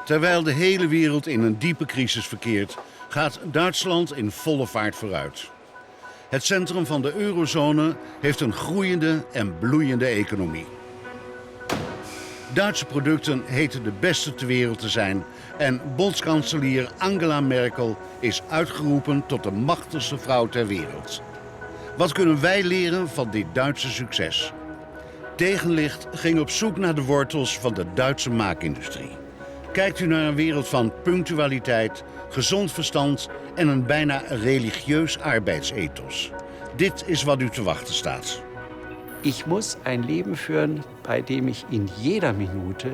Terwijl de hele wereld in een diepe crisis verkeert, gaat Duitsland in volle vaart vooruit. Het centrum van de eurozone heeft een groeiende en bloeiende economie. Duitse producten heten de beste ter wereld te zijn en bondskanselier Angela Merkel is uitgeroepen tot de machtigste vrouw ter wereld. Wat kunnen wij leren van dit Duitse succes? Tegenlicht ging op zoek naar de wortels van de Duitse maakindustrie. Kijkt u naar een wereld van punctualiteit, gezond verstand en een bijna religieus arbeidsethos. Dit is wat u te wachten staat. Ich muss ein Leben führen, bei dem ich in jeder Minute,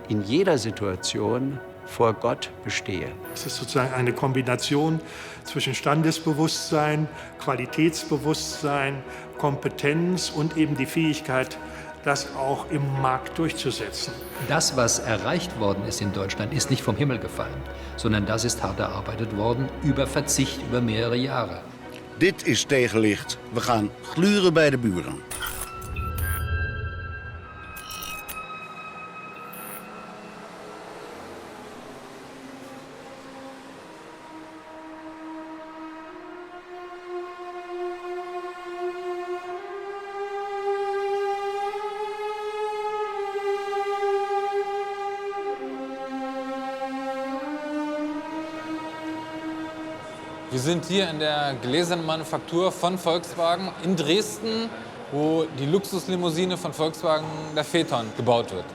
in jeder Situation vor Gott bestehe. Es ist sozusagen eine Kombination zwischen Standesbewusstsein, Qualitätsbewusstsein, Kompetenz und eben die Fähigkeit, das auch im Markt durchzusetzen. Das, was erreicht worden ist in Deutschland, ist nicht vom Himmel gefallen, sondern das ist hart erarbeitet worden über Verzicht über mehrere Jahre. Dit is Tegenlicht. We gaan gluren bij de buren. Wir sind hier in der gläsernen Manufaktur von Volkswagen in Dresden, wo die Luxuslimousine von Volkswagen, der Phaeton, gebaut wird.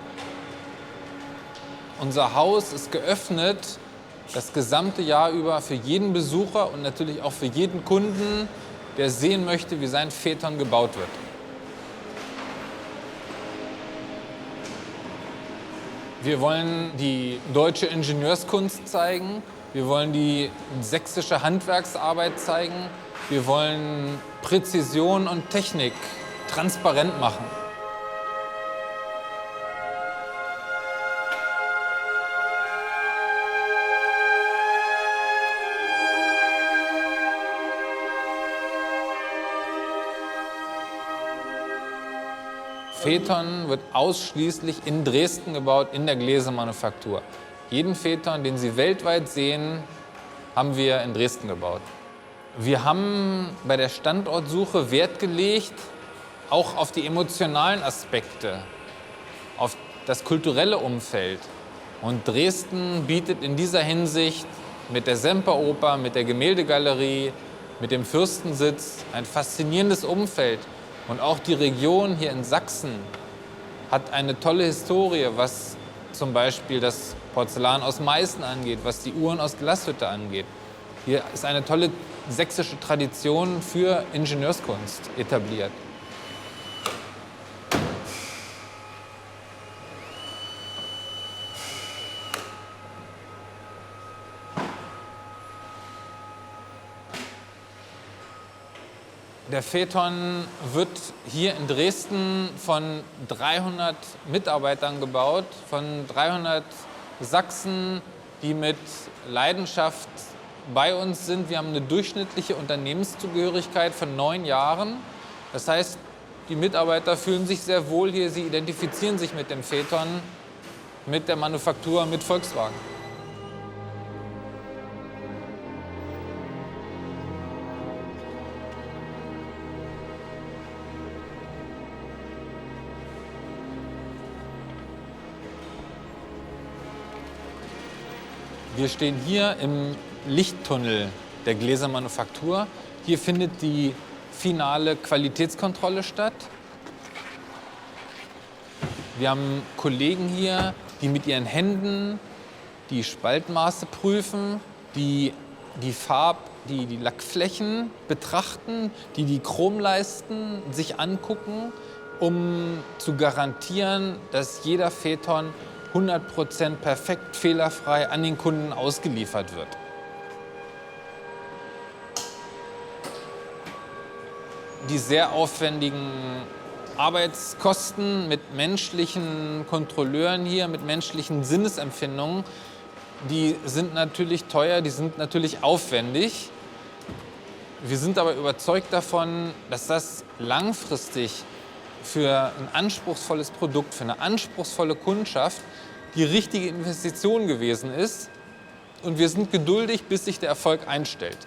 Unser Haus ist geöffnet das gesamte Jahr über für jeden Besucher und natürlich auch für jeden Kunden, der sehen möchte, wie sein Phaeton gebaut wird. Wir wollen die deutsche Ingenieurskunst zeigen. Wir wollen die sächsische Handwerksarbeit zeigen. Wir wollen Präzision und Technik transparent machen. Phaeton wird ausschließlich in Dresden gebaut, in der Gläsermanufaktur. Jeden Phaeton, den Sie weltweit sehen, haben wir in Dresden gebaut. Wir haben bei der Standortsuche Wert gelegt, auch auf die emotionalen Aspekte, auf das kulturelle Umfeld. Und Dresden bietet in dieser Hinsicht mit der Semperoper, mit der Gemäldegalerie, mit dem Fürstensitz ein faszinierendes Umfeld. Und auch die Region hier in Sachsen hat eine tolle Historie, was zum Beispiel das Porzellan aus Meißen angeht, was die Uhren aus Glashütte angeht. Hier ist eine tolle sächsische Tradition für Ingenieurskunst etabliert. Der Phaeton wird hier in Dresden von 300 Mitarbeitern gebaut, von 300 Sachsen, die mit Leidenschaft bei uns sind. Wir haben eine durchschnittliche Unternehmenszugehörigkeit von 9 Jahren. Das heißt, die Mitarbeiter fühlen sich sehr wohl hier, sie identifizieren sich mit dem Phaeton, mit der Manufaktur, mit Volkswagen. Wir stehen hier im Lichttunnel der Gläsermanufaktur. Hier findet die finale Qualitätskontrolle statt. Wir haben Kollegen hier, die mit ihren Händen die Spaltmaße prüfen, die die Lackflächen betrachten, die Chromleisten sich angucken, um zu garantieren, dass jeder Phaeton 100% perfekt, fehlerfrei an den Kunden ausgeliefert wird. Die sehr aufwendigen Arbeitskosten mit menschlichen Kontrolleuren hier, mit menschlichen Sinnesempfindungen, die sind natürlich teuer, die sind natürlich aufwendig. Wir sind aber überzeugt davon, dass das langfristig für ein anspruchsvolles Produkt, für eine anspruchsvolle Kundschaft die richtige Investition gewesen ist. Und wir sind geduldig, bis sich der Erfolg einstellt.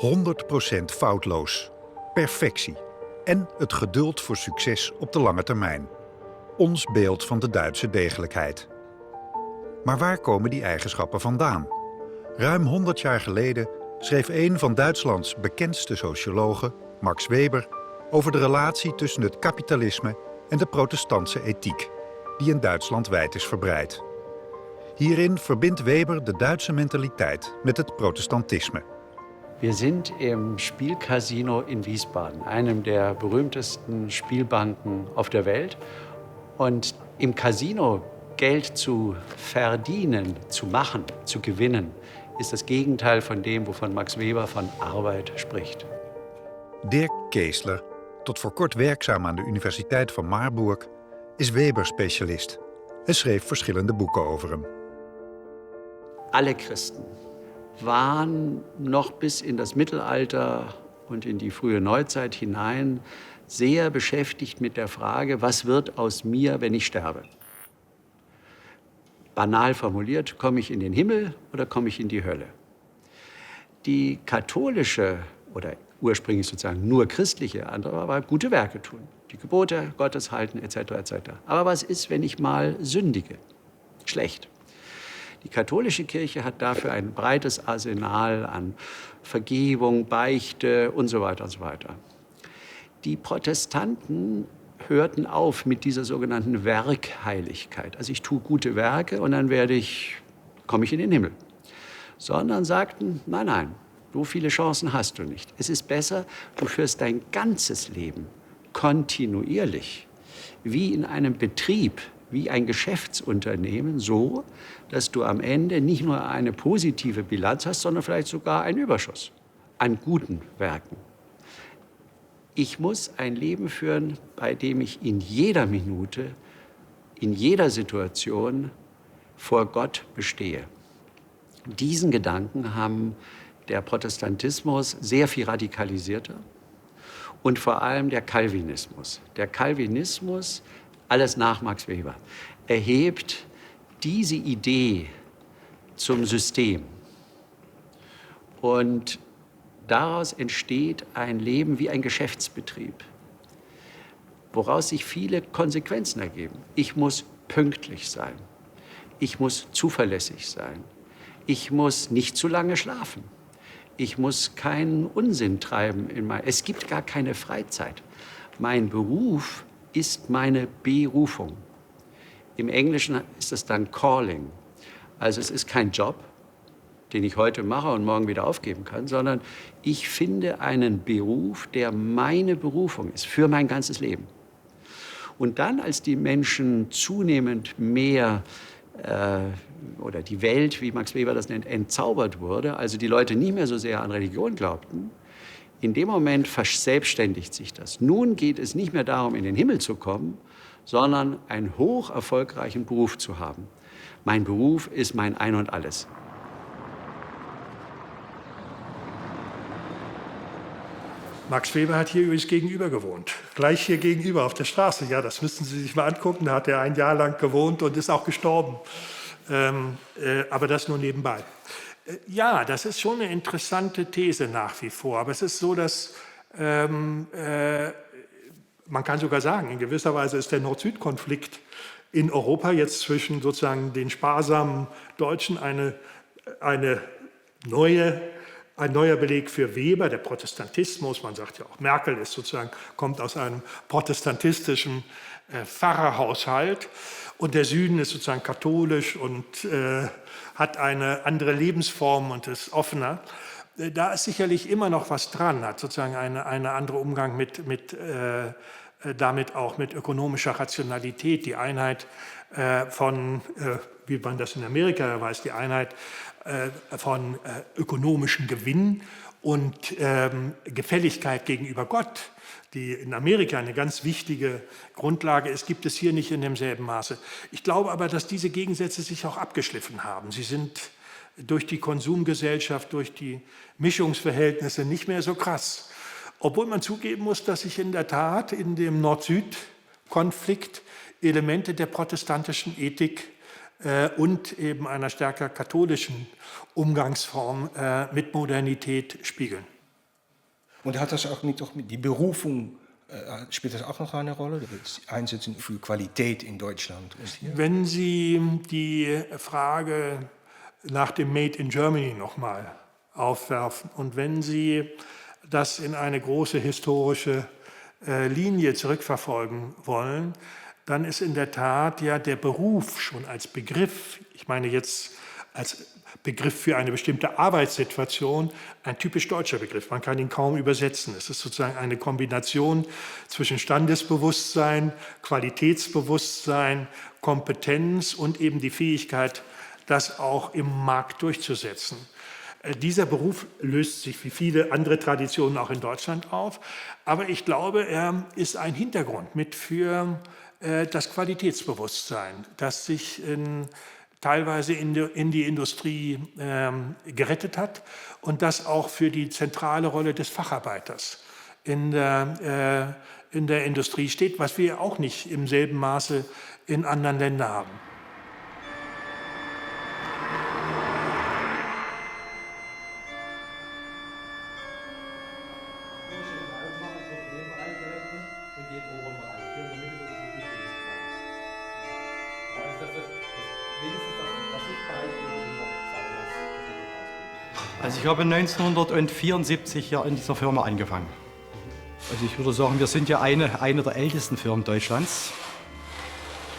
%100% foutloos. Perfectie. En het geduld voor succes op de lange termijn. Ons beeld van de Duitse degelijkheid. Maar waar komen die eigenschappen vandaan? Ruim 100 jaar geleden schreef een van Duitslands bekendste sociologen, Max Weber, over de relatie tussen het kapitalisme en de protestantse ethiek, die in Duitsland wijd is verbreid. Hierin verbindt Weber de Duitse mentaliteit met het protestantisme. Wir sind im Spielcasino in Wiesbaden, einem der berühmtesten Spielbanken auf der Welt. Und im Casino Geld zu verdienen, zu machen, zu gewinnen, ist das Gegenteil von dem, wovon Max Weber von Arbeit spricht. Dirk Keesler, tot voor kort werkzaam aan de Universiteit van Marburg, is Weber-specialist en schreef verschillende boeken over hem. Alle Christen waren noch bis in das Mittelalter und in die frühe Neuzeit hinein sehr beschäftigt mit der Frage, was wird aus mir, wenn ich sterbe? Banal formuliert, komme ich in den Himmel oder komme ich in die Hölle? Die katholische oder ursprünglich sozusagen nur christliche andere war gute Werke tun, die Gebote Gottes halten etc. etc. Aber was ist, wenn ich mal sündige? Schlecht. Die katholische Kirche hat dafür ein breites Arsenal an Vergebung, Beichte und so weiter und so weiter. Die Protestanten hörten auf mit dieser sogenannten Werkheiligkeit. Also ich tue gute Werke und dann komme ich in den Himmel. Sondern sagten, nein, nein, so viele Chancen hast du nicht. Es ist besser, du führst dein ganzes Leben kontinuierlich, wie in einem Betrieb, wie ein Geschäftsunternehmen, so, dass du am Ende nicht nur eine positive Bilanz hast, sondern vielleicht sogar einen Überschuss an guten Werken. Ich muss ein Leben führen, bei dem ich in jeder Minute, in jeder Situation vor Gott bestehe. Diesen Gedanken haben der Protestantismus sehr viel radikalisierter und vor allem der Calvinismus. Der Calvinismus, alles nach Max Weber, erhebt diese Idee zum System. Und daraus entsteht ein Leben wie ein Geschäftsbetrieb, woraus sich viele Konsequenzen ergeben. Ich muss pünktlich sein. Ich muss zuverlässig sein. Ich muss nicht zu lange schlafen. Ich muss keinen Unsinn treiben. Es gibt gar keine Freizeit. Mein Beruf ist meine Berufung. Im Englischen ist es dann Calling. Also es ist kein Job, den ich heute mache und morgen wieder aufgeben kann, sondern ich finde einen Beruf, der meine Berufung ist für mein ganzes Leben. Und dann, als die Menschen zunehmend mehr oder die Welt, wie Max Weber das nennt, entzaubert wurde, also die Leute nicht mehr so sehr an Religion glaubten, in dem Moment verselbstständigt sich das. Nun geht es nicht mehr darum, in den Himmel zu kommen, sondern einen hoch erfolgreichen Beruf zu haben. Mein Beruf ist mein Ein und Alles. Max Weber hat hier übrigens gegenüber gewohnt. Gleich hier gegenüber auf der Straße. Ja, das müssten Sie sich mal angucken. Da hat er ein Jahr lang gewohnt und ist auch gestorben. Aber das nur nebenbei. Ja, das ist schon eine interessante These nach wie vor. Aber es ist so, dass man kann sogar sagen, in gewisser Weise ist der Nord-Süd-Konflikt in Europa jetzt zwischen sozusagen den sparsamen Deutschen ein neuer Beleg für Weber, der Protestantismus. Man sagt ja auch, Merkel kommt aus einem protestantistischen Pfarrerhaushalt. Und der Süden ist sozusagen katholisch und hat eine andere Lebensform und ist offener. Da ist sicherlich immer noch was dran, hat sozusagen eine andere Umgang damit auch mit ökonomischer Rationalität, die Einheit wie man das in Amerika weiß, die Einheit von ökonomischem Gewinn und Gefälligkeit gegenüber Gott, die in Amerika eine ganz wichtige Grundlage ist, gibt es hier nicht in demselben Maße. Ich glaube aber, dass diese Gegensätze sich auch abgeschliffen haben. Sie sind durch die Konsumgesellschaft, durch die Mischungsverhältnisse nicht mehr so krass. Obwohl man zugeben muss, dass sich in der Tat in dem Nord-Süd-Konflikt Elemente der protestantischen Ethik und eben einer stärker katholischen Umgangsform mit Modernität spiegeln. Und hat das auch nicht auch mit die Berufung, spielt das auch noch eine Rolle? Das Einsetzen für Qualität in Deutschland und hier? Wenn Sie die Frage nach dem Made in Germany nochmal aufwerfen und wenn Sie das in eine große historische Linie zurückverfolgen wollen, dann ist in der Tat ja der Beruf schon als Begriff, ich meine jetzt als Begriff für eine bestimmte Arbeitssituation, ein typisch deutscher Begriff. Man kann ihn kaum übersetzen. Es ist sozusagen eine Kombination zwischen Standesbewusstsein, Qualitätsbewusstsein, Kompetenz und eben die Fähigkeit, das auch im Markt durchzusetzen. Dieser Beruf löst sich wie viele andere Traditionen auch in Deutschland auf, aber ich glaube, er ist ein Hintergrund mit für das Qualitätsbewusstsein, das sich teilweise in die Industrie gerettet hat und das auch für die zentrale Rolle des Facharbeiters in der Industrie steht, was wir auch nicht im selben Maße in anderen Ländern haben. Also ich habe 1974 hier in dieser Firma angefangen. Also ich würde sagen, wir sind ja eine der ältesten Firmen Deutschlands,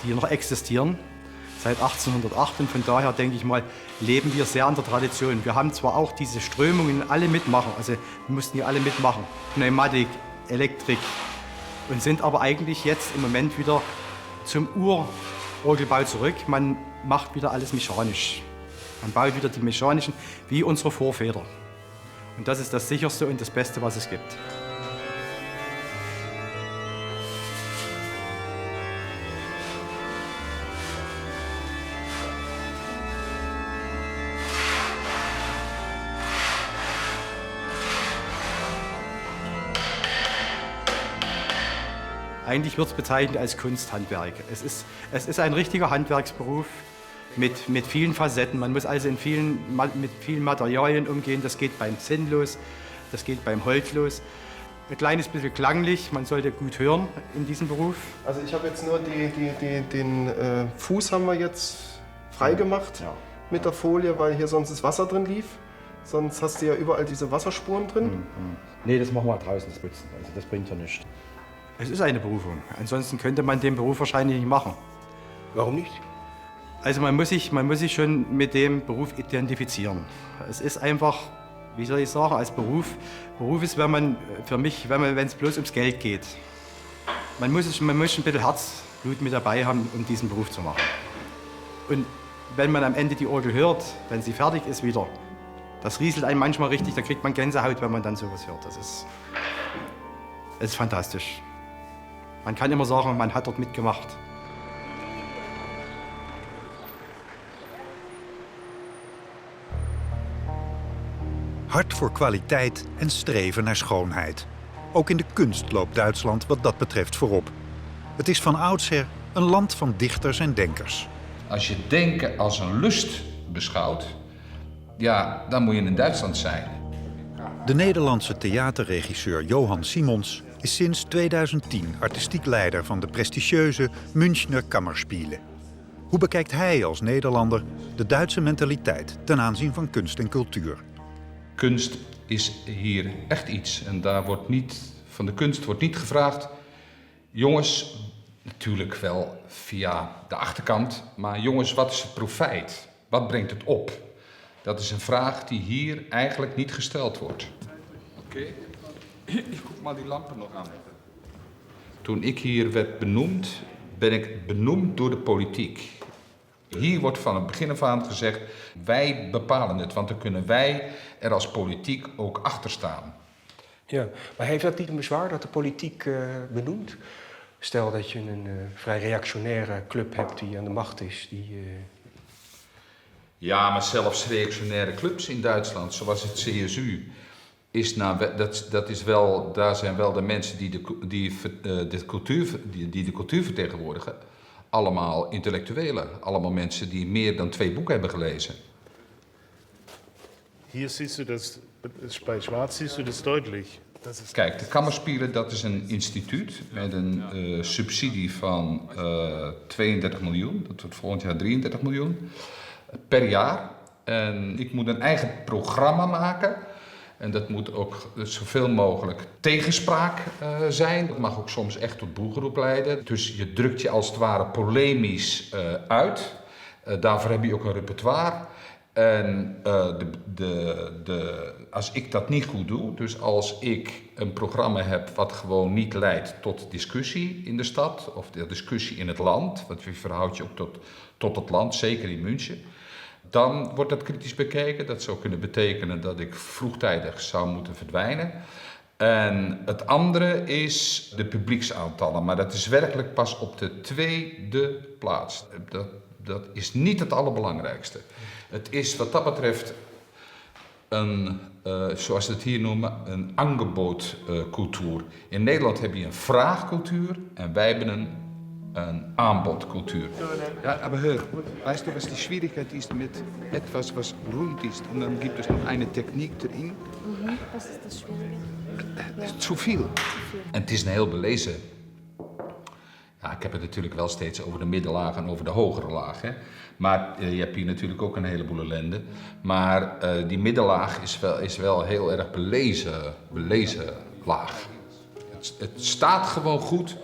die noch existieren, seit 1808. Und von daher denke ich mal, leben wir sehr an der Tradition. Wir haben zwar auch diese Strömungen, alle mitmachen, also wir mussten ja alle mitmachen, Pneumatik, Elektrik, und sind aber eigentlich jetzt im Moment wieder zum Urorgelbau zurück. Man macht wieder alles mechanisch. Man baut wieder die mechanischen, wie unsere Vorväter. Und das ist das Sicherste und das Beste, was es gibt. Eigentlich wird es bezeichnet als Kunsthandwerk. Es ist ein richtiger Handwerksberuf. Mit vielen Facetten. Man muss also mit vielen Materialien umgehen. Das geht beim Zinn los, das geht beim Holz los. Ein kleines bisschen klanglich, man sollte gut hören in diesem Beruf. Also ich habe jetzt nur den Fuß haben wir jetzt freigemacht mit der Folie, weil hier sonst das Wasser drin lief. Sonst hast du ja überall diese Wasserspuren drin. Nee, das machen wir draußen, das Putzen. Also das bringt ja nichts. Es ist eine Berufung. Ansonsten könnte man den Beruf wahrscheinlich nicht machen. Warum nicht? Also man muss sich schon mit dem Beruf identifizieren. Es ist einfach, wie soll ich sagen, als Beruf ist, wenn es bloß ums Geld geht. Man muss ein bisschen Herzblut mit dabei haben, um diesen Beruf zu machen. Und wenn man am Ende die Orgel hört, wenn sie fertig ist wieder, das rieselt einem manchmal richtig, da kriegt man Gänsehaut, wenn man dann sowas hört. Das ist fantastisch. Man kann immer sagen, man hat dort mitgemacht. Hart voor kwaliteit en streven naar schoonheid. Ook in de kunst loopt Duitsland wat dat betreft voorop. Het is van oudsher een land van dichters en denkers. Als je denken als een lust beschouwt, ja, dan moet je in Duitsland zijn. De Nederlandse theaterregisseur Johan Simons is sinds 2010 artistiek leider van de prestigieuze Münchner Kammerspiele. Hoe bekijkt hij als Nederlander de Duitse mentaliteit ten aanzien van kunst en cultuur? Kunst is hier echt iets. En daar wordt van de kunst wordt niet gevraagd. Jongens, natuurlijk wel via de achterkant. Maar jongens, wat is het profijt? Wat brengt het op? Dat is een vraag die hier eigenlijk niet gesteld wordt. Oké. Ik guck maar die lampen nog aan. Toen ik hier werd benoemd, ben ik benoemd door de politiek. Hier wordt van het begin af aan gezegd, wij bepalen het, want dan kunnen wij er als politiek ook achter staan. Ja, maar heeft dat niet een bezwaar dat de politiek benoemt? Stel dat je een vrij reactionaire club hebt die aan de macht is. Ja, maar zelfs reactionaire clubs in Duitsland, zoals het CSU, daar zijn wel de mensen die de cultuur vertegenwoordigen. Allemaal intellectuelen, allemaal mensen die meer dan 2 boeken hebben gelezen. Hier siehst du das, bei Schwarz siehst du das deutlich. Kijk, de Kammerspielen, dat is een instituut met een subsidie van 32 miljoen. Dat wordt volgend jaar 33 miljoen per jaar. En ik moet een eigen programma maken. En dat moet ook zoveel mogelijk tegenspraak zijn. Dat mag ook soms echt tot boelgeroep leiden. Dus je drukt je als het ware polemisch uit. Daarvoor heb je ook een repertoire. En als ik dat niet goed doe, dus als ik een programma heb wat gewoon niet leidt tot discussie in de stad of de discussie in het land, want je verhoudt je ook tot het land, zeker in München, dan wordt dat kritisch bekeken. Dat zou kunnen betekenen dat ik vroegtijdig zou moeten verdwijnen. En het andere is de publieksaantallen, maar dat is werkelijk pas op de 2e plaats. Dat is niet het allerbelangrijkste. Het is wat dat betreft een, zoals ze het hier noemen, een aanbodcultuur. In Nederland heb je een vraagcultuur en wij hebben een aanbodcultuur. Ja, aber hör, weißt du, was die Schwierigkeit ist mit etwas, was rund ist und dann gibt es noch eine Technik erin? Was ist das Schwierige? Zu viel. En het is een heel belezen. Ja, ik heb het natuurlijk wel steeds over de middenlaag en over de hogere laag. Hè. Maar je hebt hier natuurlijk ook een heleboel ellende. Maar die middenlaag is wel heel erg belezen laag. Het staat gewoon goed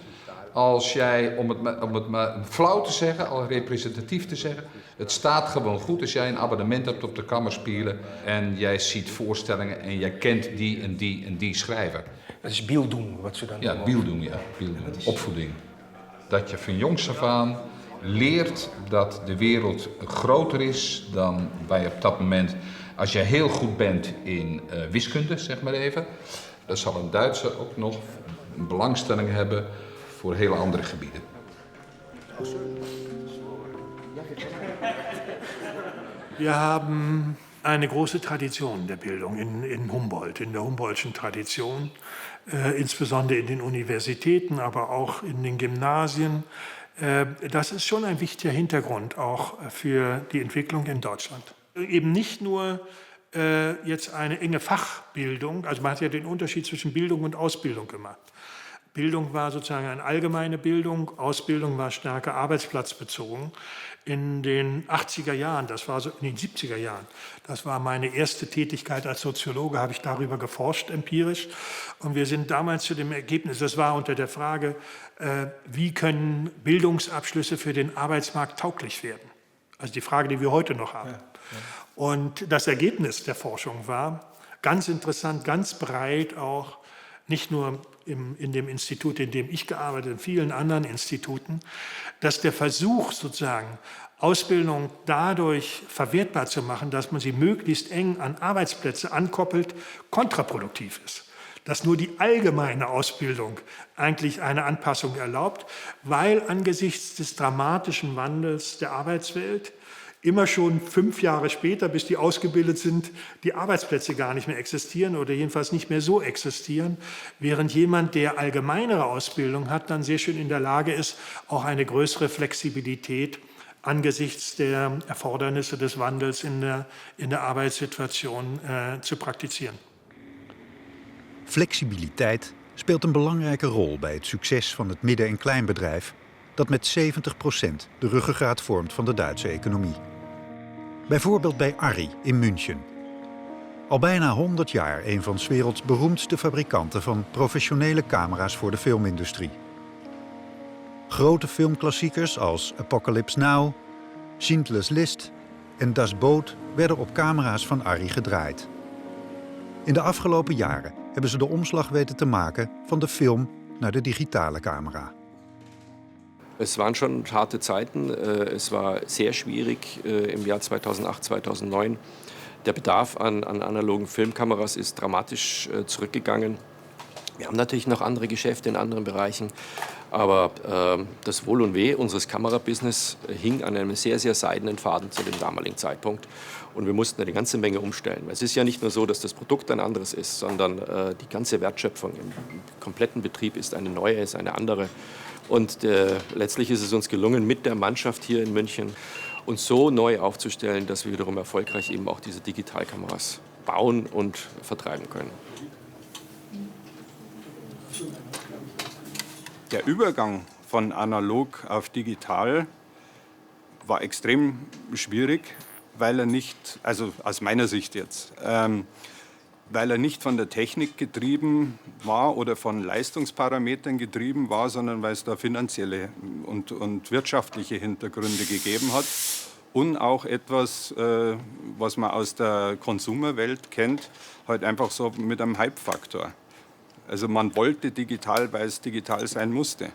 als jij, om het maar flauw te zeggen, al representatief te zeggen. Het staat gewoon goed als jij een abonnement hebt op de Kammerspielen en jij ziet voorstellingen en jij kent die en die en die schrijver. Dat is Bildung, wat ze dan Ja, Bildung. Opvoeding. Dat je van jongs af aan leert dat de wereld groter is dan wij op dat moment. Als je heel goed bent in wiskunde, zeg maar even, dan zal een Duitser ook nog een belangstelling hebben voor hele andere gebieden. Wir haben eine große Tradition der Bildung in Humboldt, in der Humboldtschen Tradition, insbesondere in den Universitäten, aber auch in den Gymnasien. Das ist schon ein wichtiger Hintergrund auch für die Entwicklung in Deutschland. Eben nicht nur jetzt eine enge Fachbildung, also man hat ja den Unterschied zwischen Bildung und Ausbildung gemacht. Bildung war sozusagen eine allgemeine Bildung, Ausbildung war stärker arbeitsplatzbezogen. In den 80er Jahren, das war so in den 70er Jahren, das war meine erste Tätigkeit als Soziologe, habe ich darüber geforscht, empirisch. Und wir sind damals zu dem Ergebnis, das war unter der Frage, wie können Bildungsabschlüsse für den Arbeitsmarkt tauglich werden? Also die Frage, die wir heute noch haben. Und das Ergebnis der Forschung war, ganz interessant, ganz breit auch, nicht nur in dem Institut, in dem ich gearbeitet habe, in vielen anderen Instituten, dass der Versuch sozusagen, Ausbildung dadurch verwertbar zu machen, dass man sie möglichst eng an Arbeitsplätze ankoppelt, kontraproduktiv ist. Dass nur die allgemeine Ausbildung eigentlich eine Anpassung erlaubt, weil angesichts des dramatischen Wandels der Arbeitswelt immer schon 5 Jahre später, bis die ausgebildet sind, die Arbeitsplätze gar nicht mehr existieren oder jedenfalls nicht mehr so existieren, während jemand, der allgemeinere Ausbildung hat, dann sehr schön in der Lage ist, auch eine größere Flexibilität angesichts der Erfordernisse des Wandels in der Arbeitssituation zu praktizieren. Flexibiliteit speelt een belangrijke rol bij het succes van het midden- en kleinbedrijf, dat met 70% de ruggengraat vormt van de Duitse economie. Bijvoorbeeld bij Arri in München. Al bijna 100 jaar een van 's werelds beroemdste fabrikanten van professionele camera's voor de filmindustrie. Grote filmklassiekers als Apocalypse Now, Schindler's List en Das Boot werden op camera's van Arri gedraaid. In de afgelopen jaren hebben ze de omslag weten te maken van de film naar de digitale camera. Es waren schon harte Zeiten. Es war sehr schwierig im Jahr 2008, 2009. Der Bedarf an analogen Filmkameras ist dramatisch zurückgegangen. Wir haben natürlich noch andere Geschäfte in anderen Bereichen. Aber das Wohl und Weh unseres Kamerabusiness hing an einem sehr, sehr seidenen Faden zu dem damaligen Zeitpunkt. Und wir mussten eine ganze Menge umstellen. Es ist ja nicht nur so, dass das Produkt ein anderes ist, sondern die ganze Wertschöpfung im kompletten Betrieb ist eine neue, ist eine andere. Und letztlich ist es uns gelungen, mit der Mannschaft hier in München uns so neu aufzustellen, dass wir wiederum erfolgreich eben auch diese Digitalkameras bauen und vertreiben können. Der Übergang von analog auf digital war extrem schwierig, weil er nicht, also aus meiner Sicht jetzt, weil er nicht von der Technik getrieben war oder von Leistungsparametern getrieben war, sondern weil es da finanzielle und wirtschaftliche Hintergründe gegeben hat. Und auch etwas, was man aus der Konsumerwelt kennt, halt einfach so mit einem Hype-Faktor. Also man wollte digital, weil es digital sein musste.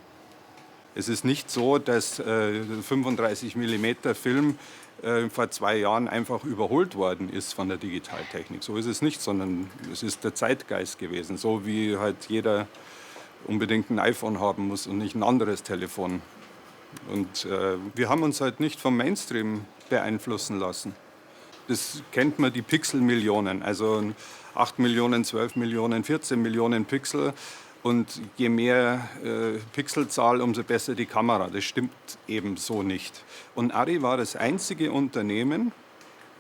Es ist nicht so, dass 35 mm Film vor 2 Jahren einfach überholt worden ist von der Digitaltechnik. So ist es nicht, sondern es ist der Zeitgeist gewesen. So wie halt jeder unbedingt ein iPhone haben muss und nicht ein anderes Telefon. Und wir haben uns halt nicht vom Mainstream beeinflussen lassen. Das kennt man, die Pixelmillionen, also 8 Millionen, 12 Millionen, 14 Millionen Pixel. Und je mehr Pixelzahl, umso besser die Kamera. Das stimmt eben so nicht. Und Arri war das einzige Unternehmen,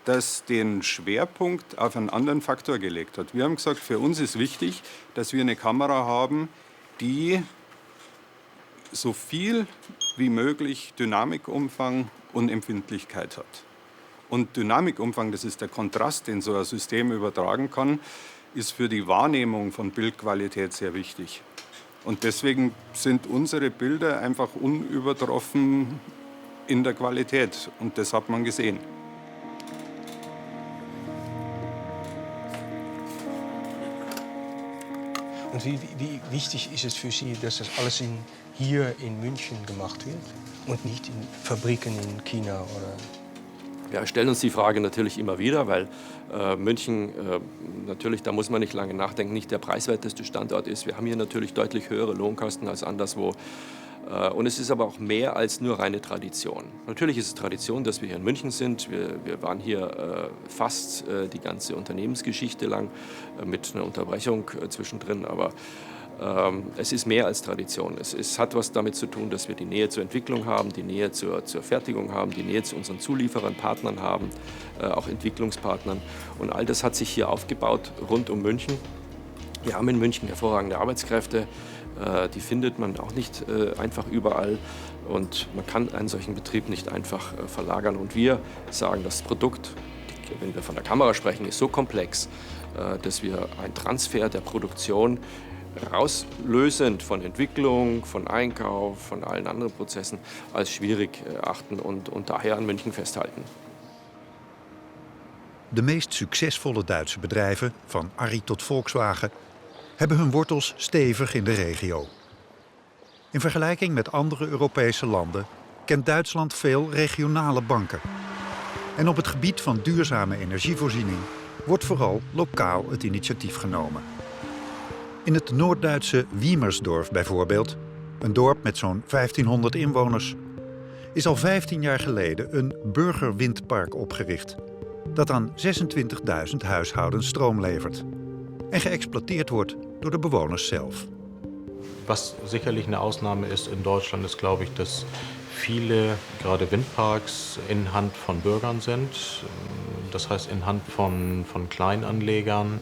das den Schwerpunkt auf einen anderen Faktor gelegt hat. Wir haben gesagt, für uns ist wichtig, dass wir eine Kamera haben, die so viel wie möglich Dynamikumfang und Empfindlichkeit hat. Und Dynamikumfang, das ist der Kontrast, den so ein System übertragen kann, ist für die Wahrnehmung von Bildqualität sehr wichtig. Und deswegen sind unsere Bilder einfach unübertroffen in der Qualität. Und das hat man gesehen. Und wie wichtig ist es für Sie, dass das alles hier in München gemacht wird und nicht in Fabriken in China oder? Wir stellen uns die Frage natürlich immer wieder, weil München natürlich, da muss man nicht lange nachdenken, nicht der preiswerteste Standort ist. Wir haben hier natürlich deutlich höhere Lohnkosten als anderswo. Und es ist aber auch mehr als nur reine Tradition. Natürlich ist es Tradition, dass wir hier in München sind. Wir waren hier fast die ganze Unternehmensgeschichte lang mit einer Unterbrechung zwischendrin. Aber es ist mehr als Tradition. Es hat was damit zu tun, dass wir die Nähe zur Entwicklung haben, die Nähe zur Fertigung haben, die Nähe zu unseren Zulieferern, Partnern haben, auch Entwicklungspartnern. Und all das hat sich hier aufgebaut rund um München. Wir haben in München hervorragende Arbeitskräfte. Die findet man auch nicht einfach überall. Und man kann einen solchen Betrieb nicht einfach verlagern. Und wir sagen, das Produkt, wenn wir von der Kamera sprechen, ist so komplex, dass wir einen Transfer der Produktion rauslösend von Entwicklung, von Einkauf, von allen anderen Prozessen als schwierig achten und daher an München festhalten. De meest succesvolle Duitse bedrijven, van Arri tot Volkswagen, hebben hun wortels stevig in de regio. In vergelijking met andere Europese landen kent Duitsland veel regionale banken. En op het gebied van duurzame energievoorziening wordt vooral lokaal het initiatief genomen. In het Noord-Duitse Wiemersdorf bijvoorbeeld, een dorp met zo'n 1500 inwoners, is al 15 jaar geleden een burgerwindpark opgericht dat aan 26.000 huishoudens stroom levert en geëxploiteerd wordt door de bewoners zelf. Was sicherlich eine Ausnahme ist in Deutschland, ist, glaube ich, dass viele, gerade Windparks, in Hand von Bürgern sind. Das heißt, in Hand von Kleinanlegern.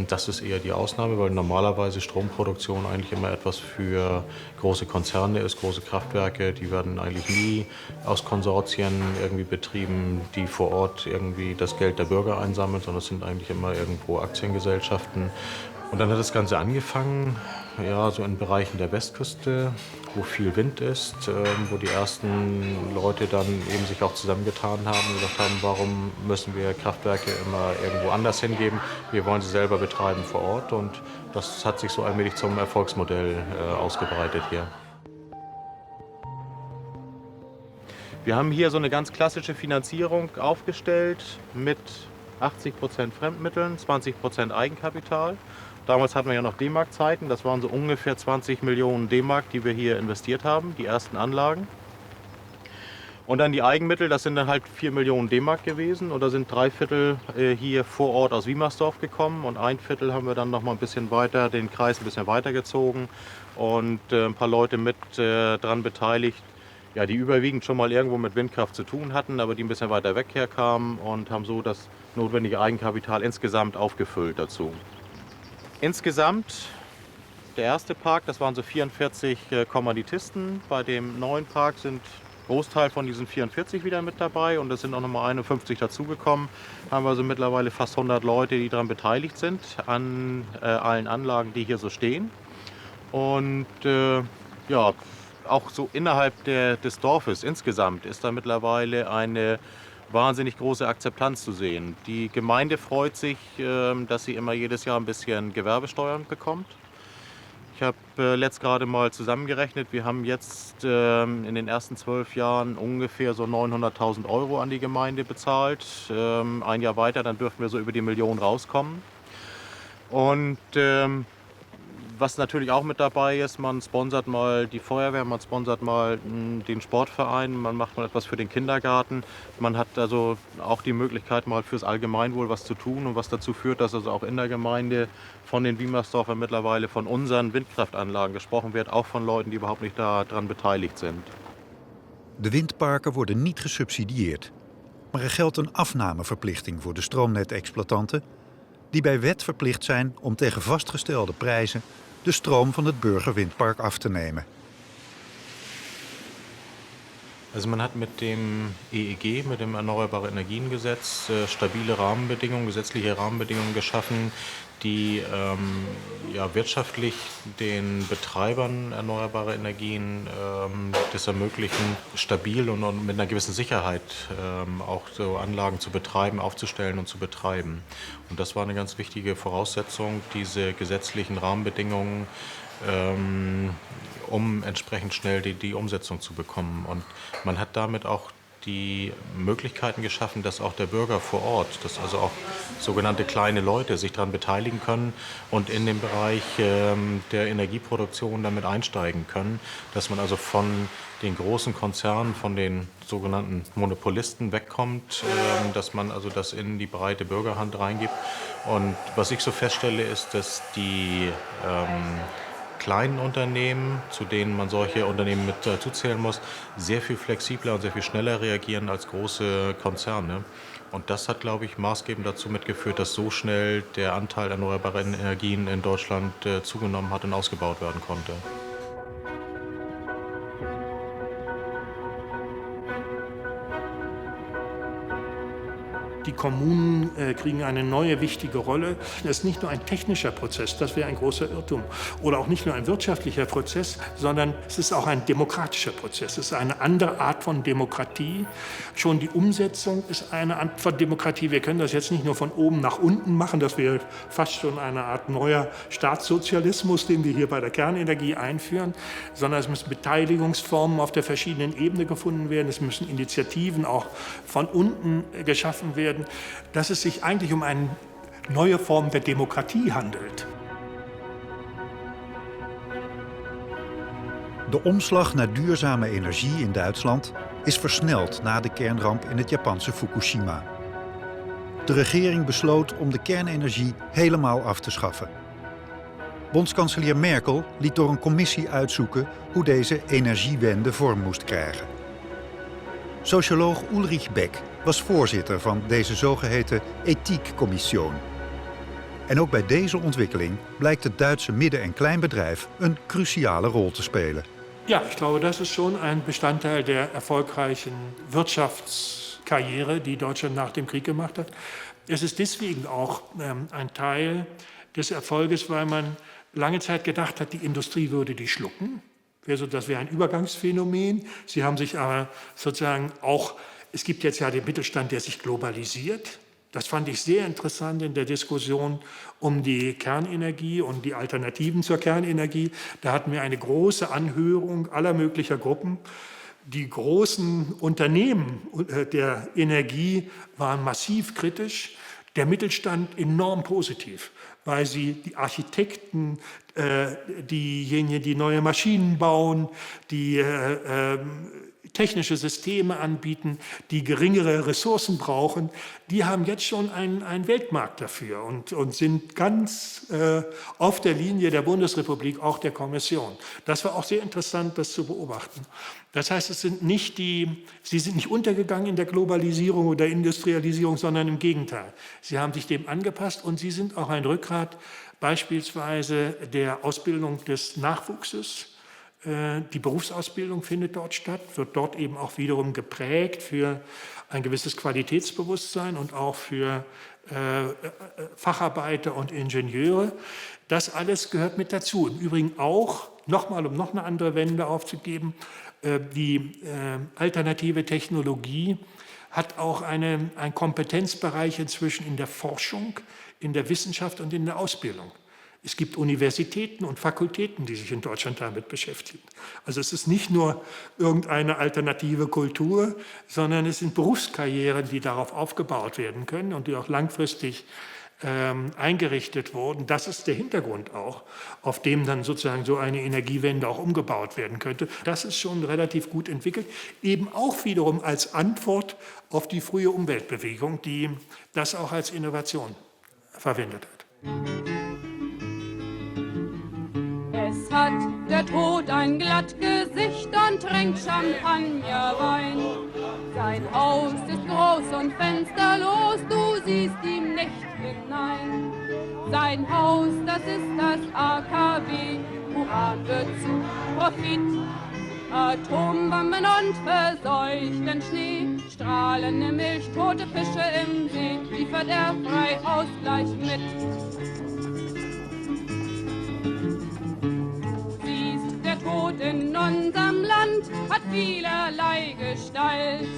Das ist eher die Ausnahme, weil normalerweise Stromproduktion eigentlich immer etwas für große Konzerne ist, große Kraftwerke. Die werden eigentlich nie aus Konsortien irgendwie betrieben, die vor Ort irgendwie das Geld der Bürger einsammeln, sondern es sind eigentlich immer irgendwo Aktiengesellschaften. Und dann hat das Ganze angefangen, ja, so in Bereichen der Westküste, wo viel Wind ist, wo die ersten Leute dann eben sich auch zusammengetan haben und gesagt haben, warum müssen wir Kraftwerke immer irgendwo anders hingeben? Wir wollen sie selber betreiben vor Ort, und das hat sich so allmählich zum Erfolgsmodell ausgebreitet hier. Wir haben hier so eine ganz klassische Finanzierung aufgestellt mit 80% Fremdmitteln, 20% Eigenkapital. Damals hatten wir ja noch D-Mark-Zeiten. Das waren so ungefähr 20 Millionen D-Mark, die wir hier investiert haben, die ersten Anlagen. Und dann die Eigenmittel, das sind dann halt 4 Millionen D-Mark gewesen. Und da sind 3/4 hier vor Ort aus Wiemersdorf gekommen. Und 1/4 haben wir dann noch mal ein bisschen weiter, den Kreis ein bisschen weitergezogen. Und ein paar Leute mit dran beteiligt, ja, die überwiegend schon mal irgendwo mit Windkraft zu tun hatten, aber die ein bisschen weiter weg herkamen und haben so das notwendige Eigenkapital insgesamt aufgefüllt dazu. Insgesamt, der erste Park, das waren so 44 Kommanditisten. Bei dem neuen Park sind Großteil von diesen 44 wieder mit dabei und es sind auch nochmal 51 dazugekommen. Haben wir also mittlerweile fast 100 Leute, die daran beteiligt sind, an allen Anlagen, die hier so stehen. Und ja, auch so innerhalb des Dorfes insgesamt ist da mittlerweile eine wahnsinnig große Akzeptanz zu sehen. Die Gemeinde freut sich, dass sie immer jedes Jahr ein bisschen Gewerbesteuern bekommt. Ich habe letzt gerade mal zusammengerechnet, wir haben jetzt in den ersten 12 Jahren ungefähr so 900.000 € an die Gemeinde bezahlt. Ein Jahr weiter, dann dürfen wir so über die Million rauskommen. Und was natürlich auch mit dabei ist, man sponsert mal die Feuerwehr, man sponsert mal den Sportverein, man macht mal etwas für den Kindergarten. Man hat also auch die Möglichkeit, mal fürs Allgemeinwohl was zu tun und was dazu führt, dass also auch in der Gemeinde von den Wiemersdorfern mittlerweile von unseren Windkraftanlagen gesprochen wird, auch von Leuten, die überhaupt nicht daran beteiligt sind. De windparken worden niet gesubsidieerd, maar er geldt een afnameverplichting voor de stroomnetexploitanten die bij wet verplicht zijn om tegen vastgestelde prijzen de stroom van het burgerwindpark af te nemen. Also man hat mit dem EEG, mit dem Erneuerbare Energiengesetz, stabile Rahmenbedingungen, gesetzliche Rahmenbedingungen geschaffen, die ja, wirtschaftlich den Betreibern erneuerbarer Energien das ermöglichen, stabil und mit einer gewissen Sicherheit auch so Anlagen zu betreiben, aufzustellen und zu betreiben. Und das war eine ganz wichtige Voraussetzung, diese gesetzlichen Rahmenbedingungen, um entsprechend schnell die Umsetzung zu bekommen. Und man hat damit auch die Möglichkeiten geschaffen, dass auch der Bürger vor Ort, dass also auch sogenannte kleine Leute sich daran beteiligen können und in den Bereich der Energieproduktion damit einsteigen können, dass man also von den großen Konzernen, von den sogenannten Monopolisten wegkommt, dass man also das in die breite Bürgerhand reingibt. Und was ich so feststelle, ist, dass die kleinen Unternehmen, zu denen man solche Unternehmen mit dazuzählen muss, sehr viel flexibler und sehr viel schneller reagieren als große Konzerne. Und das hat, glaube ich, maßgebend dazu mitgeführt, dass so schnell der Anteil erneuerbarer Energien in Deutschland zugenommen hat und ausgebaut werden konnte. Die Kommunen kriegen eine neue wichtige Rolle. Das ist nicht nur ein technischer Prozess, das wäre ein großer Irrtum. Oder auch nicht nur ein wirtschaftlicher Prozess, sondern es ist auch ein demokratischer Prozess. Es ist eine andere Art von Demokratie. Schon die Umsetzung ist eine Art von Demokratie. Wir können das jetzt nicht nur von oben nach unten machen. Das wäre fast schon eine Art neuer Staatssozialismus, den wir hier bei der Kernenergie einführen. Sondern es müssen Beteiligungsformen auf der verschiedenen Ebene gefunden werden. Es müssen Initiativen auch von unten geschaffen werden, dass es sich eigentlich um eine neue Form der Demokratie handelt. De omslag naar duurzame energie in Duitsland is versneld na de kernramp in het Japanse Fukushima. De regering besloot om de kernenergie helemaal af te schaffen. Bondskanselier Merkel liet door een commissie uitzoeken hoe deze energiewende vorm moest krijgen. Socioloog Ulrich Beck was voorzitter van deze zogeheten Ethiekkommission. En ook bij deze ontwikkeling blijkt het Duitse midden- en kleinbedrijf een cruciale rol te spelen. Ja, ich glaube, das ist schon ein Bestandteil der erfolgreichen Wirtschaftskarriere, die Deutschland nach dem Krieg gemacht hat. Es ist deswegen auch ein Teil des Erfolges, weil man lange Zeit gedacht hat, die Industrie würde die schlucken. Das wäre ein Übergangsphänomen. Sie haben sich aber sozusagen auch, es gibt jetzt ja den Mittelstand, der sich globalisiert. Das fand ich sehr interessant in der Diskussion um die Kernenergie und die Alternativen zur Kernenergie. Da hatten wir eine große Anhörung aller möglicher Gruppen. Die großen Unternehmen der Energie waren massiv kritisch. Der Mittelstand enorm positiv, weil sie die Architekten, diejenigen, die neue Maschinen bauen, die technische Systeme anbieten, die geringere Ressourcen brauchen, die haben jetzt schon einen Weltmarkt dafür und sind ganz auf der Linie der Bundesrepublik, auch der Kommission. Das war auch sehr interessant, das zu beobachten. Das heißt, sie sind nicht untergegangen in der Globalisierung oder Industrialisierung, sondern im Gegenteil. Sie haben sich dem angepasst und sie sind auch ein Rückgrat beispielsweise der Ausbildung des Nachwuchses. Die Berufsausbildung findet dort statt, wird dort eben auch wiederum geprägt für ein gewisses Qualitätsbewusstsein und auch für Facharbeiter und Ingenieure. Das alles gehört mit dazu. Im Übrigen auch, nochmal, um noch eine andere Wende aufzugeben, die alternative Technologie hat auch einen Kompetenzbereich inzwischen in der Forschung, in der Wissenschaft und in der Ausbildung. Es gibt Universitäten und Fakultäten, die sich in Deutschland damit beschäftigen. Also es ist nicht nur irgendeine alternative Kultur, sondern es sind Berufskarrieren, die darauf aufgebaut werden können und die auch langfristig eingerichtet wurden. Das ist der Hintergrund auch, auf dem dann sozusagen so eine Energiewende auch umgebaut werden könnte. Das ist schon relativ gut entwickelt, eben auch wiederum als Antwort auf die frühe Umweltbewegung, die das auch als Innovation verwendet hat. Es hat der Tod ein glatt Gesicht und trinkt Champagnerwein. Sein Haus ist groß und fensterlos, du siehst ihm nicht hinein. Sein Haus, das ist das AKW, Uran wird zu Profit. Atombomben und verseuchten Schnee, strahlende Milch, tote Fische im See, liefert er frei Ausgleich mit. Der Tod in unserem Land hat vielerlei Gestalt.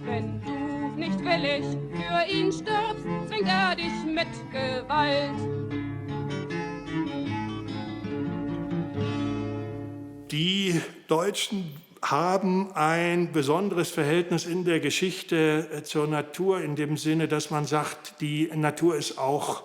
Wenn du nicht willig für ihn stirbst, zwingt er dich mit Gewalt. Die Deutschen haben ein besonderes Verhältnis in der Geschichte zur Natur, in dem Sinne, dass man sagt, die Natur ist auch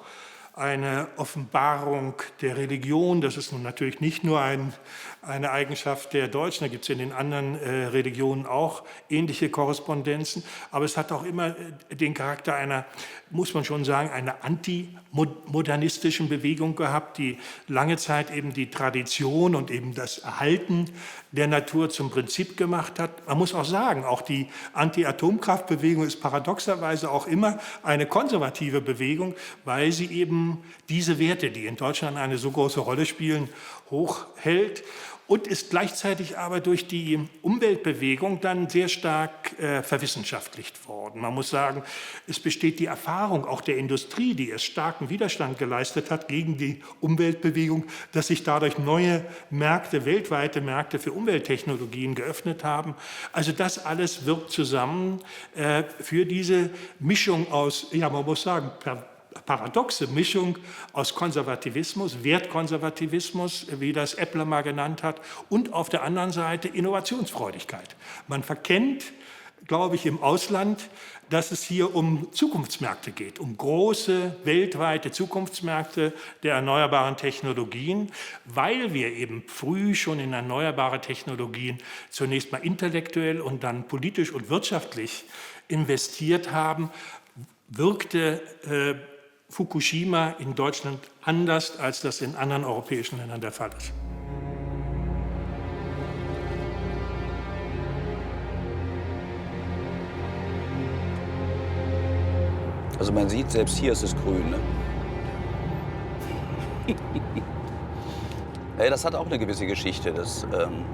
eine Offenbarung der Religion. Das ist nun natürlich nicht nur eine Eigenschaft der Deutschen, da gibt es in den anderen Religionen auch ähnliche Korrespondenzen, aber es hat auch immer den Charakter einer, muss man schon sagen, einer antimodernistischen Bewegung gehabt, die lange Zeit eben die Tradition und eben das Erhalten der Natur zum Prinzip gemacht hat. Man muss auch sagen, auch die Anti-Atomkraftbewegung ist paradoxerweise auch immer eine konservative Bewegung, weil sie eben diese Werte, die in Deutschland eine so große Rolle spielen, hochhält und ist gleichzeitig aber durch die Umweltbewegung dann sehr stark verwissenschaftlicht worden. Man muss sagen, es besteht die Erfahrung auch der Industrie, die erst starken Widerstand geleistet hat gegen die Umweltbewegung, dass sich dadurch neue Märkte, weltweite Märkte für Umwelttechnologien geöffnet haben. Also das alles wirkt zusammen für diese Mischung aus, ja man muss sagen, paradoxe Mischung aus Konservativismus, Wertkonservativismus, wie das Eppler mal genannt hat, und auf der anderen Seite Innovationsfreudigkeit. Man verkennt, glaube ich, im Ausland, dass es hier um Zukunftsmärkte geht, um große weltweite Zukunftsmärkte der erneuerbaren Technologien, weil wir eben früh schon in erneuerbare Technologien zunächst mal intellektuell und dann politisch und wirtschaftlich investiert haben, wirkte Fukushima in Deutschland anders, als das in anderen europäischen Ländern der Fall ist. Also man sieht, selbst hier ist es grün. Ne? Ja, das hat auch eine gewisse Geschichte, dass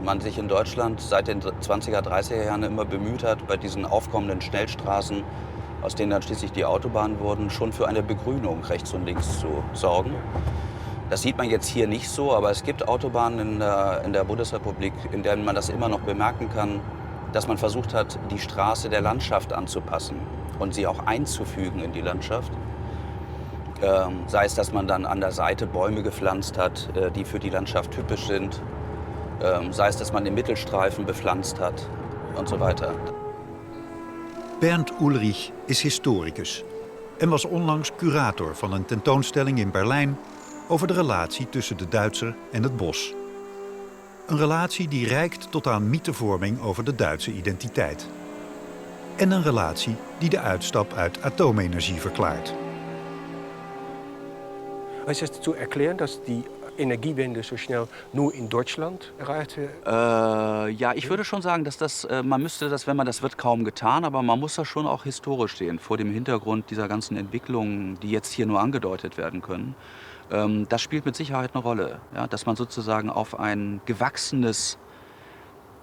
man sich in Deutschland seit den 20er, 30er Jahren immer bemüht hat, bei diesen aufkommenden Schnellstraßen, aus denen dann schließlich die Autobahnen wurden, schon für eine Begrünung rechts und links zu sorgen. Das sieht man jetzt hier nicht so, aber es gibt Autobahnen in der Bundesrepublik, in denen man das immer noch bemerken kann, dass man versucht hat, die Straße der Landschaft anzupassen und sie auch einzufügen in die Landschaft. Sei es, dass man dann an der Seite Bäume gepflanzt hat, die für die Landschaft typisch sind. Sei es, dass man den Mittelstreifen bepflanzt hat und so weiter. Bernd Ulrich is historicus. en was onlangs curator van een tentoonstelling in Berlijn over de relatie tussen de Duitser en het bos. Een relatie die reikt tot aan mythevorming over de Duitse identiteit. En een relatie die de uitstap uit atoomenergie verklaart. Was ist zu erklären, dass die Energiewende so schnell nur in Deutschland erreichte? Ja, ich würde schon sagen, dass man müsste das, wenn man das wird, kaum getan, aber man muss da schon auch historisch sehen, vor dem Hintergrund dieser ganzen Entwicklungen, die jetzt hier nur angedeutet werden können. Das spielt mit Sicherheit eine Rolle, ja, dass man sozusagen auf ein gewachsenes,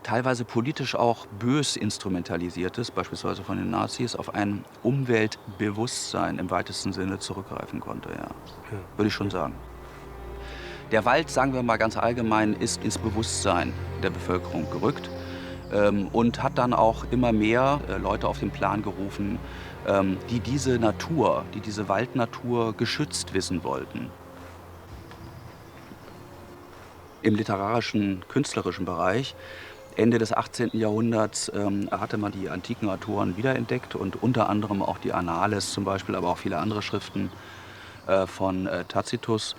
teilweise politisch auch bös instrumentalisiertes, beispielsweise von den Nazis, auf ein Umweltbewusstsein im weitesten Sinne zurückgreifen konnte, ja. Würde ich schon sagen. Der Wald, sagen wir mal ganz allgemein, ist ins Bewusstsein der Bevölkerung gerückt und hat dann auch immer mehr Leute auf den Plan gerufen, die diese Natur, die diese Waldnatur geschützt wissen wollten. Im literarischen, künstlerischen Bereich Ende des 18. Jahrhunderts hatte man die antiken Autoren wiederentdeckt und unter anderem auch die Annales zum Beispiel, aber auch viele andere Schriften von Tacitus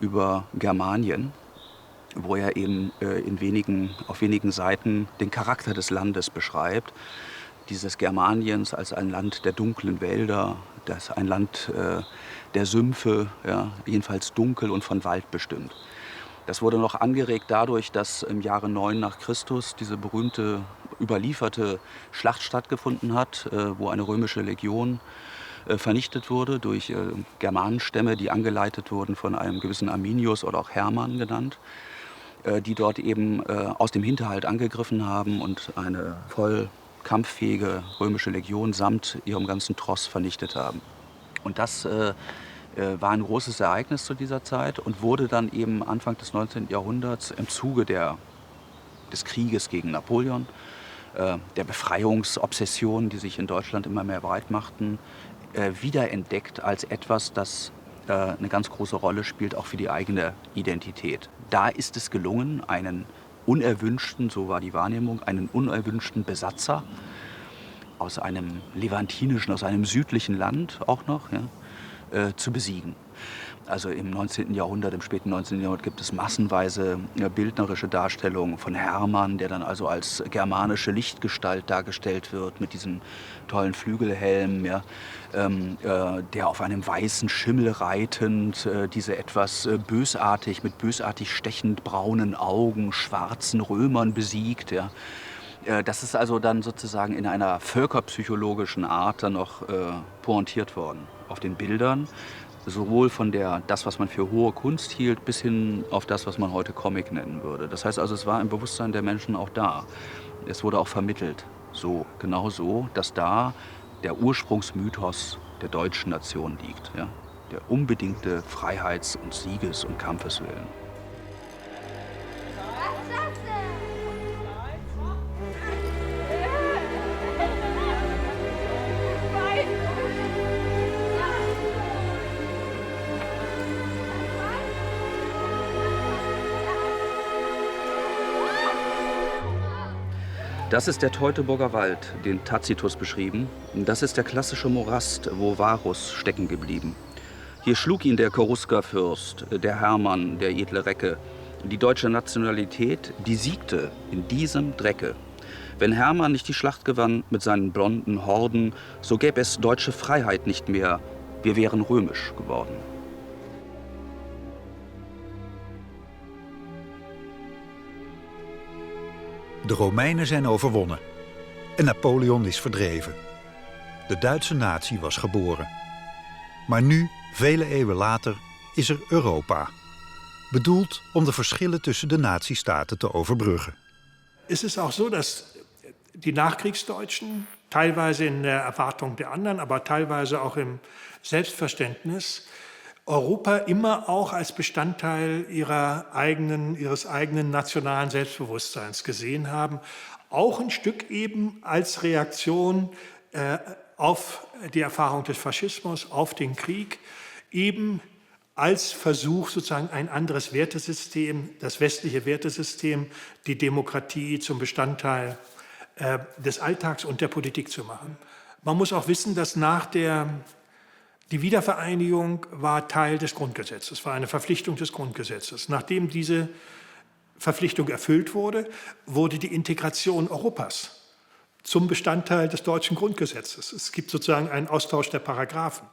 über Germanien, wo er eben auf wenigen Seiten den Charakter des Landes beschreibt. Dieses Germaniens als ein Land der dunklen Wälder, ein Land der Sümpfe, ja, jedenfalls dunkel und von Wald bestimmt. Das wurde noch angeregt dadurch, dass im Jahre 9 nach Christus diese berühmte überlieferte Schlacht stattgefunden hat, wo eine römische Legion vernichtet wurde durch Germanenstämme, die angeleitet wurden von einem gewissen Arminius oder auch Hermann genannt, die dort eben aus dem Hinterhalt angegriffen haben und eine voll kampffähige römische Legion samt ihrem ganzen Tross vernichtet haben. Und das war ein großes Ereignis zu dieser Zeit und wurde dann eben Anfang des 19. Jahrhunderts im Zuge des Krieges gegen Napoleon, der Befreiungsobsession, die sich in Deutschland immer mehr breit machten, wiederentdeckt als etwas, das eine ganz große Rolle spielt, auch für die eigene Identität. Da ist es gelungen, einen unerwünschten, so war die Wahrnehmung, einen unerwünschten Besatzer aus einem levantinischen, aus einem südlichen Land auch noch, ja, zu besiegen. Also im 19. Jahrhundert, im späten 19. Jahrhundert gibt es massenweise bildnerische Darstellungen von Hermann, der dann also als germanische Lichtgestalt dargestellt wird, mit diesem tollen Flügelhelm, ja, der auf einem weißen Schimmel reitend, diese etwas mit bösartig stechend braunen Augen, schwarzen Römern besiegt, ja. Das ist also dann sozusagen in einer völkerpsychologischen Art dann noch pointiert worden. Auf den Bildern, sowohl von das, was man für hohe Kunst hielt, bis hin auf das, was man heute Comic nennen würde. Das heißt also, es war im Bewusstsein der Menschen auch da. Es wurde auch vermittelt, genau so, dass da der Ursprungsmythos der deutschen Nation liegt. Ja? Der unbedingte Freiheits- und Sieges- und Kampfeswillen. Das ist der Teutoburger Wald, den Tacitus beschrieben. Das ist der klassische Morast, wo Varus stecken geblieben. Hier schlug ihn der Cheruskerfürst, der Hermann, der edle Recke. Die deutsche Nationalität, die siegte in diesem Drecke. Wenn Hermann nicht die Schlacht gewann mit seinen blonden Horden, so gäbe es deutsche Freiheit nicht mehr. Wir wären römisch geworden. De Romeinen zijn overwonnen en Napoleon is verdreven. De Duitse natie was geboren. Maar nu, vele eeuwen later, is er Europa. Bedoeld om de verschillen tussen de natiestaten te overbruggen. Es ist auch so, dass die Nachkriegsdeutschen, teilweise in der Erwartung der anderen, aber teilweise auch im Selbstverständnis, Europa immer auch als Bestandteil ihres eigenen nationalen Selbstbewusstseins gesehen haben. Auch ein Stück eben als Reaktion auf die Erfahrung des Faschismus, auf den Krieg, eben als Versuch, sozusagen ein anderes Wertesystem, das westliche Wertesystem, die Demokratie zum Bestandteil des Alltags und der Politik zu machen. Man muss auch wissen, dass nach der Die Wiedervereinigung war Teil des Grundgesetzes, war eine Verpflichtung des Grundgesetzes. Nachdem diese Verpflichtung erfüllt wurde, wurde die Integration Europas zum Bestandteil des deutschen Grundgesetzes. Es gibt sozusagen einen Austausch der Paragraphen.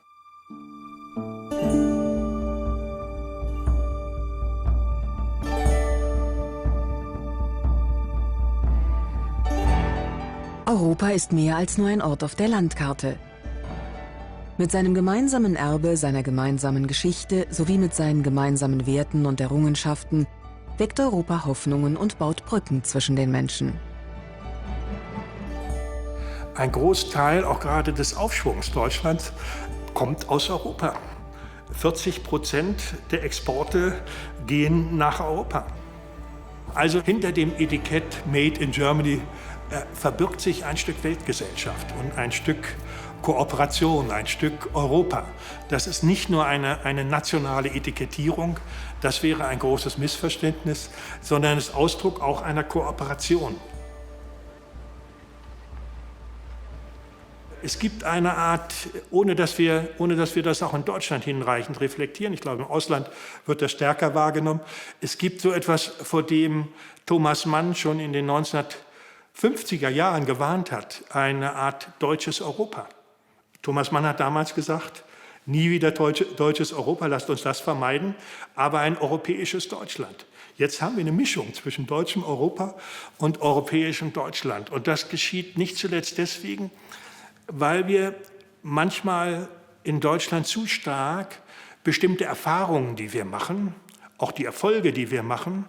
Europa ist mehr als nur ein Ort auf der Landkarte. Mit seinem gemeinsamen Erbe, seiner gemeinsamen Geschichte sowie mit seinen gemeinsamen Werten und Errungenschaften weckt Europa Hoffnungen und baut Brücken zwischen den Menschen. Ein Großteil, auch gerade des Aufschwungs Deutschlands, kommt aus Europa. 40% der Exporte gehen nach Europa. Also hinter dem Etikett Made in Germany verbirgt sich ein Stück Weltgesellschaft und ein Stück Kooperation, ein Stück Europa. Das ist nicht nur eine nationale Etikettierung, das wäre ein großes Missverständnis, sondern es ist Ausdruck auch einer Kooperation. Es gibt eine Art, ohne dass wir das auch in Deutschland hinreichend reflektieren, ich glaube im Ausland wird das stärker wahrgenommen, es gibt so etwas, vor dem Thomas Mann schon in den 1950er Jahren gewarnt hat, eine Art deutsches Europa. Thomas Mann hat damals gesagt, nie wieder deutsches Europa, lasst uns das vermeiden, aber ein europäisches Deutschland. Jetzt haben wir eine Mischung zwischen deutschem Europa und europäischem Deutschland. Und das geschieht nicht zuletzt deswegen, weil wir manchmal in Deutschland zu stark bestimmte Erfahrungen, die wir machen, auch die Erfolge, die wir machen,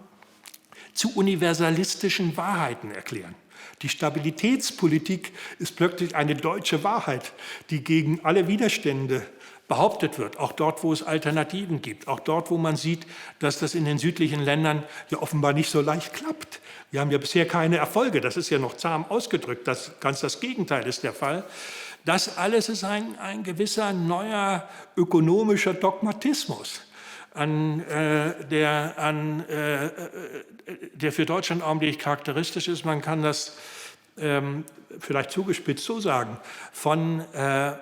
zu universalistischen Wahrheiten erklären. Die Stabilitätspolitik ist plötzlich eine deutsche Wahrheit, die gegen alle Widerstände behauptet wird, auch dort, wo es Alternativen gibt, auch dort, wo man sieht, dass das in den südlichen Ländern ja offenbar nicht so leicht klappt. Wir haben ja bisher keine Erfolge, das ist ja noch zahm ausgedrückt, ganz das Gegenteil ist der Fall. Das alles ist ein gewisser neuer ökonomischer Dogmatismus, der für Deutschland augenblicklich charakteristisch ist. Man kann das vielleicht zugespitzt so sagen, von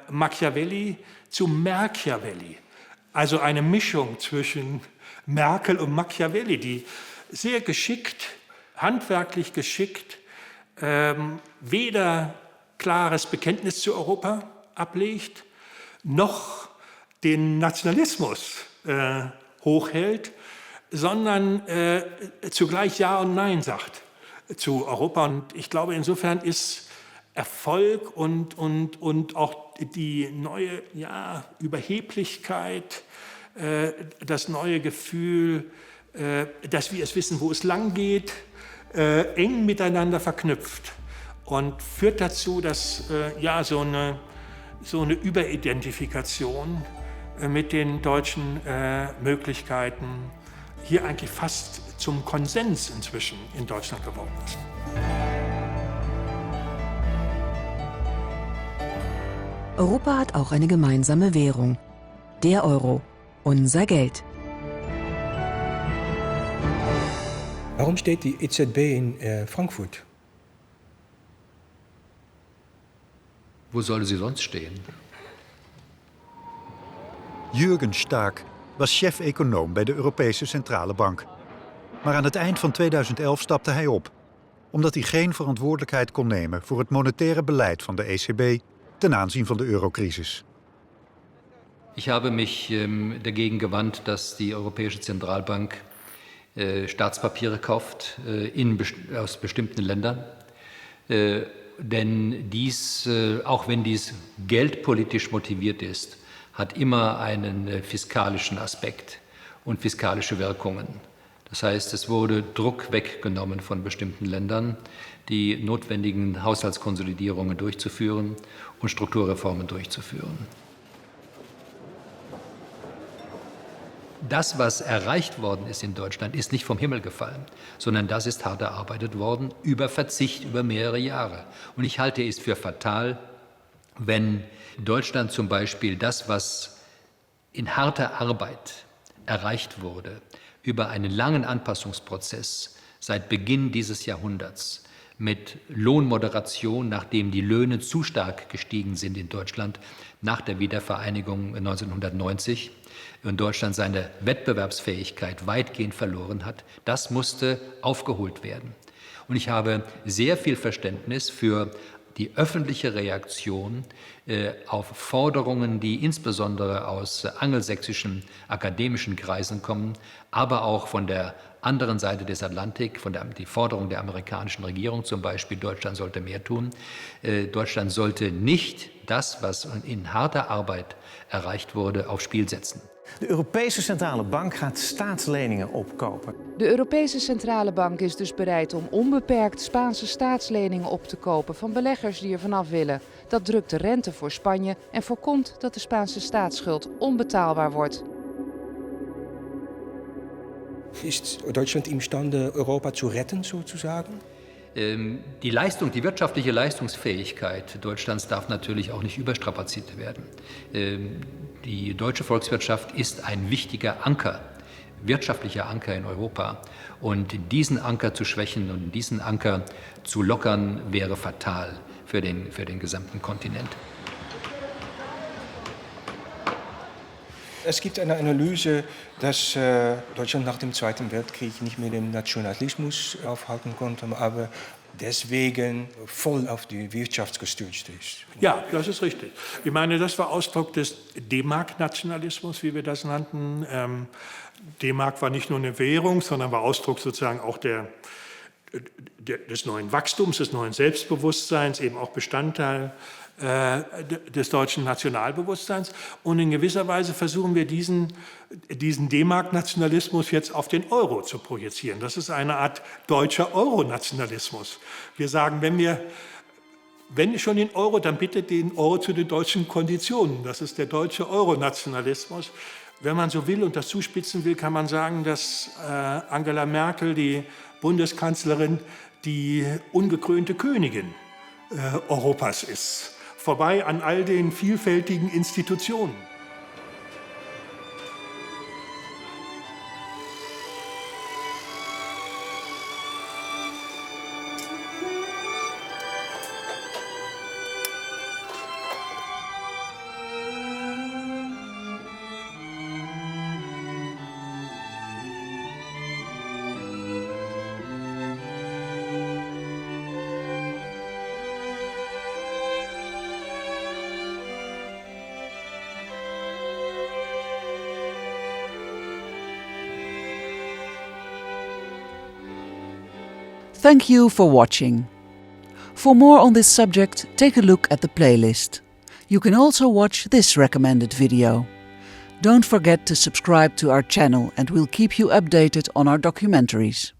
Machiavelli zu Merchiavelli. Also eine Mischung zwischen Merkel und Machiavelli, die sehr geschickt, handwerklich geschickt, weder klares Bekenntnis zu Europa ablegt, noch den Nationalismus hochhält, sondern zugleich Ja und Nein sagt zu Europa. Und ich glaube, insofern ist Erfolg und auch die neue Überheblichkeit, das neue Gefühl, dass wir es wissen, wo es lang geht, eng miteinander verknüpft und führt dazu, dass so eine Überidentifikation mit den deutschen Möglichkeiten hier eigentlich fast zum Konsens inzwischen in Deutschland geworden ist. Europa hat auch eine gemeinsame Währung, der Euro, unser Geld. Warum steht die EZB in Frankfurt? Wo soll sie sonst stehen? Jürgen Staak was chef-econoom bij de Europese Centrale Bank. Maar aan het eind van 2011 stapte hij op, omdat hij geen verantwoordelijkheid kon nemen voor het monetaire beleid van de ECB ten aanzien van de eurocrisis. Ich habe mich dagegen gewandt, dass die Europäische Zentralbank Staatspapiere kauft aus bestimmten Ländern. Denn dies, auch wenn dies geldpolitisch motiviert ist, hat immer einen fiskalischen Aspekt und fiskalische Wirkungen. Das heißt, es wurde Druck weggenommen von bestimmten Ländern, die notwendigen Haushaltskonsolidierungen durchzuführen und Strukturreformen durchzuführen. Das, was erreicht worden ist in Deutschland, ist nicht vom Himmel gefallen, sondern das ist hart erarbeitet worden über Verzicht über mehrere Jahre. Und ich halte es für fatal, wenn Deutschland zum Beispiel das, was in harter Arbeit erreicht wurde, über einen langen Anpassungsprozess seit Beginn dieses Jahrhunderts mit Lohnmoderation, nachdem die Löhne zu stark gestiegen sind in Deutschland nach der Wiedervereinigung 1990 und Deutschland seine Wettbewerbsfähigkeit weitgehend verloren hat. Das musste aufgeholt werden. Und ich habe sehr viel Verständnis für die öffentliche Reaktion auf Forderungen, die insbesondere aus angelsächsischen akademischen Kreisen kommen, aber auch von der anderen Seite des Atlantik, die Forderung der amerikanischen Regierung zum Beispiel, Deutschland sollte mehr tun. Deutschland sollte nicht das, was in harter Arbeit erreicht wurde, aufs Spiel setzen. De Europese Centrale Bank gaat staatsleningen opkopen. De Europese Centrale Bank is dus bereid om onbeperkt Spaanse staatsleningen op te kopen van beleggers die er vanaf willen. Dat drukt de rente voor Spanje en voorkomt dat de Spaanse staatsschuld onbetaalbaar wordt. Ist Deutschland imstande, Europa zu retten, sozusagen? Die wirtschaftliche Leistungsfähigkeit Deutschlands darf natürlich auch nicht überstrapaziert werden. Die deutsche Volkswirtschaft ist ein wichtiger Anker, wirtschaftlicher Anker in Europa. Und diesen Anker zu schwächen und diesen Anker zu lockern, wäre fatal für den gesamten Kontinent. Es gibt eine Analyse, dass Deutschland nach dem Zweiten Weltkrieg nicht mehr den Nationalismus aufhalten konnte, aber deswegen voll auf die Wirtschaft gestürzt ist. Ja, das ist richtig. Ich meine, das war Ausdruck des D-Mark-Nationalismus, wie wir das nannten. D-Mark war nicht nur eine Währung, sondern war Ausdruck sozusagen auch des neuen Wachstums, des neuen Selbstbewusstseins, eben auch Bestandteil des deutschen Nationalbewusstseins. Und in gewisser Weise versuchen wir diesen D-Mark-Nationalismus jetzt auf den Euro zu projizieren. Das ist eine Art deutscher Euro-Nationalismus. Wir sagen, wenn schon den Euro, dann bitte den Euro zu den deutschen Konditionen. Das ist der deutsche Euro-Nationalismus. Wenn man so will und das zuspitzen will, kann man sagen, dass Angela Merkel, die Bundeskanzlerin, die ungekrönte Königin Europas ist. Vorbei an all den vielfältigen Institutionen. Thank you for watching. For more on this subject, take a look at the playlist. You can also watch this recommended video. Don't forget to subscribe to our channel and we'll keep you updated on our documentaries.